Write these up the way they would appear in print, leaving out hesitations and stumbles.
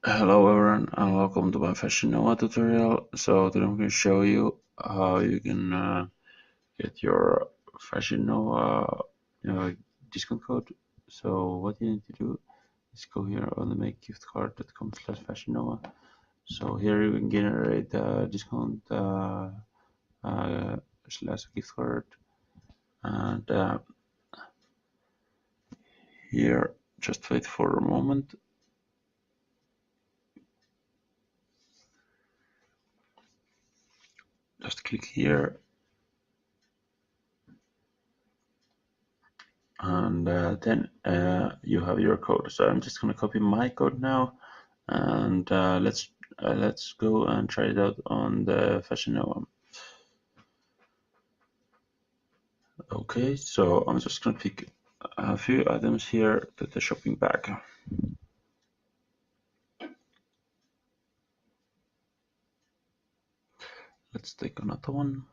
Hello everyone and welcome to my Fashion Nova tutorial. So today I'm going to show you how you can get your Fashion Nova discount code. So what you need to do is go here on the makegiftcard.com/Fashion Nova. So here you can generate a discount slash gift card, and here just wait for a moment. Just click here and then you have your code. So I'm just going to copy my code now, and let's go and try it out on the Fashion Nova. Okay, so I'm just going to pick a few items here to the shopping bag. Let's take another one.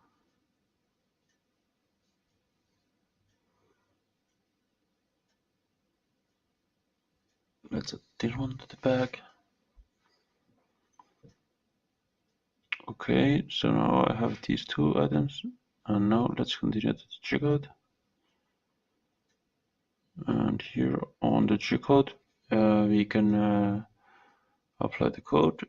Let's add this one to the bag. Okay, so now I have these two items, and now let's continue to the checkout. And here on the checkout, we can apply the code.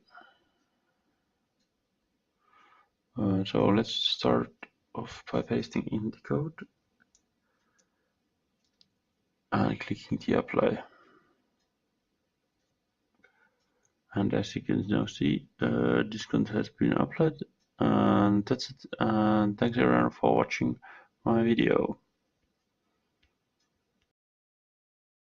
So let's start off by pasting in the code and clicking the apply. And as you can now see, discount has been applied. And that's it. And thanks everyone for watching my video.